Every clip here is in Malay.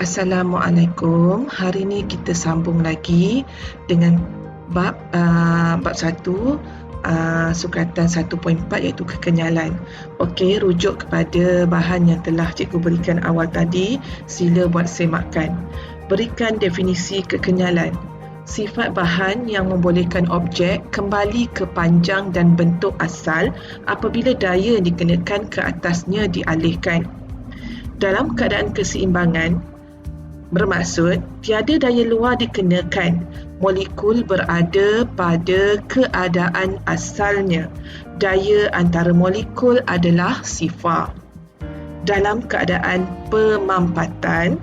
Assalamualaikum. Hari ini kita sambung lagi dengan bab 1 sukatan 1.4 iaitu kekenyalan. Okey, rujuk kepada bahan yang telah cikgu berikan awal tadi. Sila buat semakan. Berikan definisi kekenyalan. Sifat bahan yang membolehkan objek kembali ke panjang dan bentuk asal apabila daya yang dikenakan ke atasnya dialihkan. Dalam keadaan keseimbangan, bermaksud tiada daya luar dikenakan, molekul berada pada keadaan asalnya. Daya antara molekul adalah sifar. Dalam keadaan pemampatan,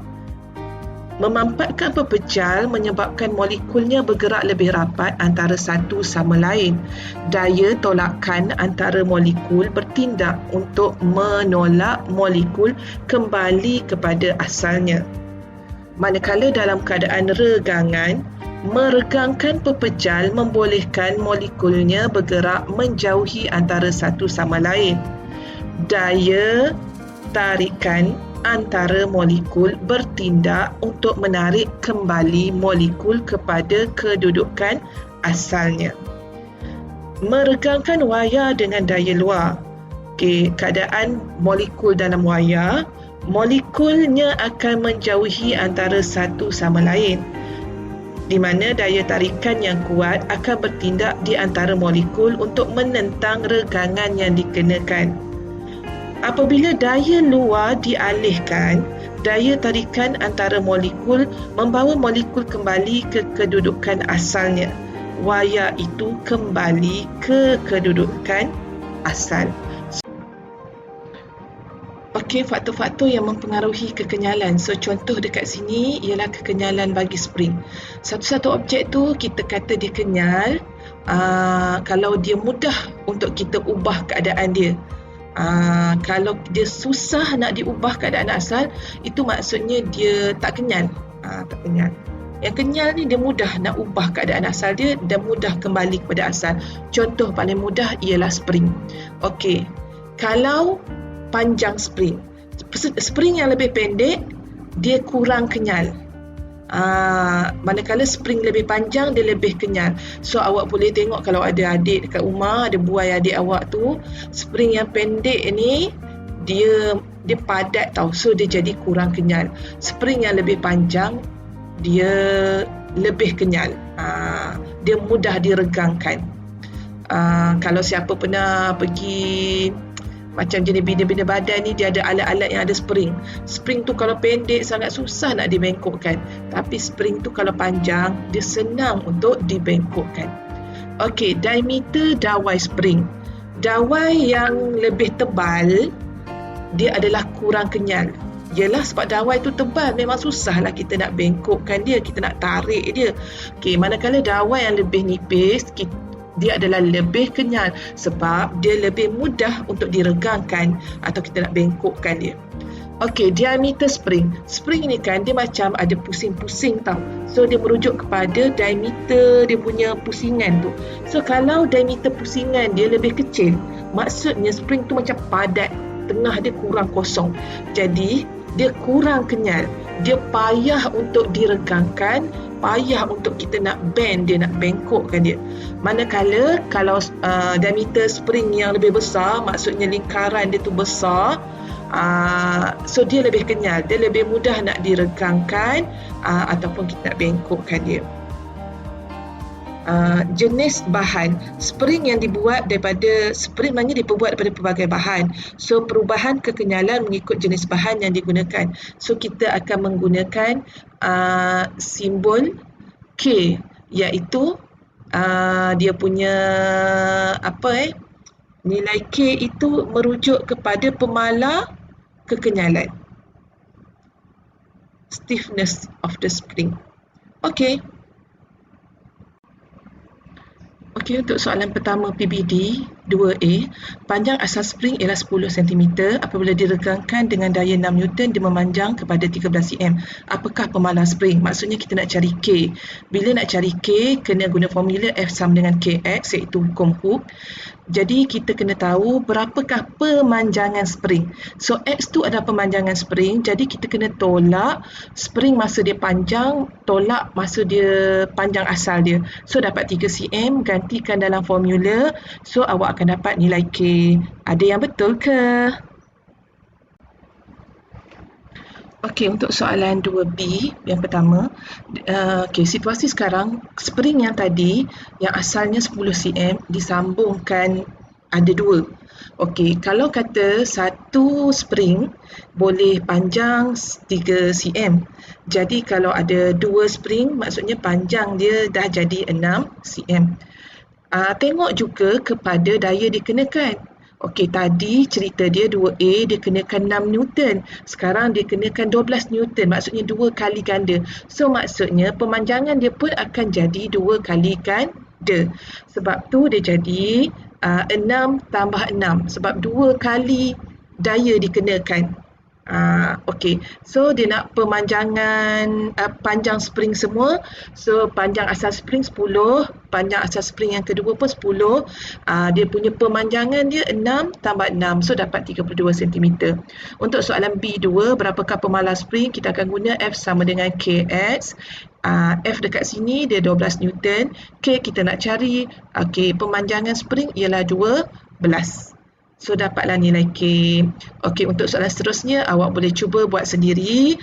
memampatkan pepejal menyebabkan molekulnya bergerak lebih rapat antara satu sama lain. Daya tolakan antara molekul bertindak untuk menolak molekul kembali kepada asalnya. Manakala dalam keadaan regangan, meregangkan pepejal membolehkan molekulnya bergerak menjauhi antara satu sama lain. Daya tarikan antara molekul bertindak untuk menarik kembali molekul kepada kedudukan asalnya. Meregangkan wayar dengan daya luar. Keadaan molekul dalam wayar, molekulnya akan menjauhi antara satu sama lain, di mana daya tarikan yang kuat akan bertindak di antara molekul untuk menentang regangan yang dikenakan. Apabila daya luar dialihkan, daya tarikan antara molekul membawa molekul kembali ke kedudukan asalnya. Wayar itu kembali ke kedudukan asal. Okey, faktor-faktor yang mempengaruhi kekenyalan. So, contoh dekat sini ialah kekenyalan bagi spring. Satu-satu objek tu kita kata dia kenyal kalau dia mudah untuk kita ubah keadaan dia. Kalau dia susah nak diubah keadaan asal, itu maksudnya dia tak kenyal. Tak kenyal. Yang kenyal ni dia mudah nak ubah keadaan asal dia dan mudah kembali kepada asal. Contoh paling mudah ialah spring. Okey, kalau panjang spring yang lebih pendek, dia kurang kenyal. Manakala spring lebih panjang, dia lebih kenyal. So awak boleh tengok kalau ada adik dekat rumah, ada buai adik awak tu, spring yang pendek ni dia padat tau, so dia jadi kurang kenyal. Spring yang lebih panjang, dia lebih kenyal. Dia mudah diregangkan. Kalau siapa pernah pergi macam jenis bina-bina badan ni, dia ada alat-alat yang ada spring. Spring tu kalau pendek sangat susah nak dibengkokkan. Tapi spring tu kalau panjang, dia senang untuk dibengkokkan. Okey, diameter dawai spring. Dawai yang lebih tebal, dia adalah kurang kenyal. Yelah, sebab dawai tu tebal, memang susahlah kita nak bengkokkan dia, kita nak tarik dia. Okey, manakala dawai yang lebih nipis, dia adalah lebih kenyal sebab dia lebih mudah untuk diregangkan atau kita nak bengkokkan dia. Okey, diameter spring. Spring ni kan dia macam ada pusing-pusing tau. So dia merujuk kepada diameter dia punya pusingan tu. So kalau diameter pusingan dia lebih kecil, maksudnya spring tu macam padat, tengah dia kurang kosong. Jadi dia kurang kenyal. Dia payah untuk diregangkan, payah untuk kita nak bend dia, nak bengkokkan dia. Manakala kalau diameter spring yang lebih besar, maksudnya lingkaran dia tu besar, so dia lebih kenyal, dia lebih mudah nak diregangkan ataupun kita nak bengkokkan dia. Jenis bahan. Spring yang dibuat daripada, spring maknanya diperbuat daripada pelbagai bahan. So perubahan kekenyalan mengikut jenis bahan yang digunakan. So kita akan menggunakan simbol K, iaitu dia punya nilai K itu merujuk kepada pemalar kekenyalan, stiffness of the spring. Okey, untuk soalan pertama PBD, 2A, panjang asal spring ialah 10 cm. Apabila diregangkan dengan daya 6 Newton, dia memanjang kepada 13 cm. Apakah pemalar spring? Maksudnya kita nak cari K. Bila nak cari K, kena guna formula F sama dengan KX, iaitu hukum Hooke. Jadi kita kena tahu berapakah pemanjangan spring. So X tu adalah pemanjangan spring, jadi kita kena tolak spring masa dia panjang, tolak masa dia panjang asal dia. So dapat 3 cm, gantikan dalam formula. So awak akan dapat nilai K. Ada yang betul ke? Okey, untuk soalan 2B yang pertama, situasi sekarang, spring yang tadi yang asalnya 10 cm disambungkan ada 2. Okey, kalau kata satu spring boleh panjang 3 cm. Jadi kalau ada 2 spring, maksudnya panjang dia dah jadi 6 cm. Tengok juga kepada daya dikenakan. Okey, tadi cerita dia 2A dia kenakan 6 Newton. Sekarang dia kenakan 12 Newton. Maksudnya 2 kali ganda. So maksudnya pemanjangan dia pun akan jadi 2 kali ganda. Sebab tu dia jadi 6 tambah 6. Sebab 2 kali daya dikenakan. Okey, so dia nak pemanjangan panjang spring semua. So panjang asal spring 10, panjang asal spring yang kedua pun 10. Dia punya pemanjangan dia 6 tambah 6, so dapat 32 cm. Untuk soalan B2, berapakah pemalar spring? Kita akan guna F sama dengan KX. F dekat sini dia 12 Newton. K kita nak cari. Okey, pemanjangan spring ialah 12. So dapatlah nilai K. Okey, untuk soalan seterusnya awak boleh cuba buat sendiri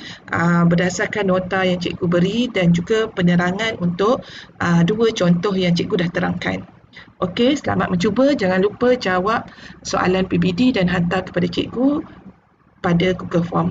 berdasarkan nota yang cikgu beri dan juga penerangan untuk 2 contoh yang cikgu dah terangkan. Okey, selamat mencuba. Jangan lupa jawab soalan PBD dan hantar kepada cikgu pada Google Form.